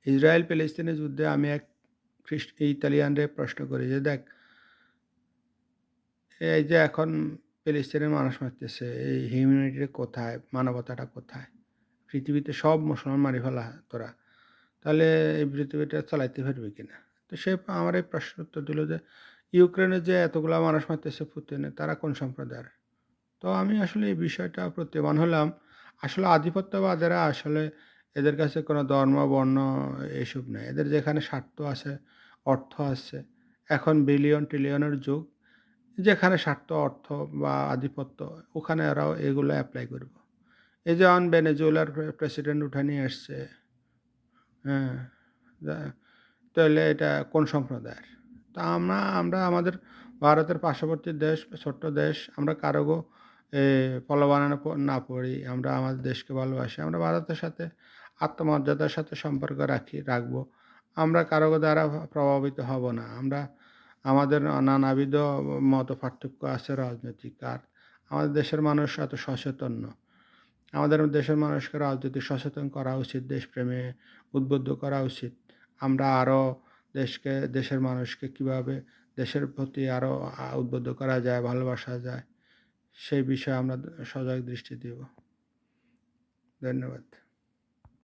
Israel প্যালেস্তিনের যুদ্ধে আমি এক ইতালিয়ানরে প্রশ্ন করি যে, "দেখ, এই যে এখন প্যালেস্তিনের মানুষ মারতেছে, এই হিউম্যানিটি কোথায়? মানবতাটা কোথায়? পৃথিবীতে সব মুসলমান মারি ফেলা তোরা। তাহলে এই পৃথিবীটা চালাইতে পারবি কিনা?" তো সে আমার এই প্রশ্নের উত্তর দিল যে, "ইউক্রেনে যে এতগুলা মানুষ মারতেছে পুতিনে, তারা কোন সম্প্রদায়ের?" তো আমি আসলে এই বিষয়টা প্রতীয়মান হলাম। আসলে আধিপত্যবাদেরা আসলে এদের কাছে কোনো ধর্ম, বর্ণ এসব নেই। এদের যেখানে স্বার্থ আছে, অর্থ আছে, এখন বিলিয়ন ট্রিলিয়নের যুগ। যেখানে স্বার্থ, অর্থ বা আধিপত্য, ওখানে ওরাও এগুলো এপ্লাই করবে। এই যেমন ভেনেজুয়েলার প্রেসিডেন্ট উঠে নিয়ে আসছে, হ্যাঁ? যা তাহলে এটা কোন সম্প্রদায়ের? তা আমরা আমাদের ভারতের পার্শ্ববর্তী দেশ, ছোট্ট দেশ, আমরা কারোগো প্রলোভনে না পড়ি। আমরা আমাদের দেশকে ভালোবাসি। আমরা ভারতের সাথে আত্মমর্যাদার সাথে সম্পর্ক রাখবো। আমরা কারো দ্বারা প্রভাবিত হব না। আমরা আমাদের নানাবিধ মতপার্থক্য আছে রাজনৈতিক। আর আমাদের দেশের মানুষ এত সচেতন না। আমাদের দেশের মানুষকে রাজনৈতিক সচেতন করা উচিত, দেশপ্রেমে উদ্বুদ্ধ করা উচিত। আমরা আরও দেশের মানুষকে কীভাবে দেশের প্রতি আরও উদ্বুদ্ধ করা যায়, ভালোবাসা যায়, সেই বিষয়ে আমরা সজাগ দৃষ্টি দেব। ধন্যবাদ।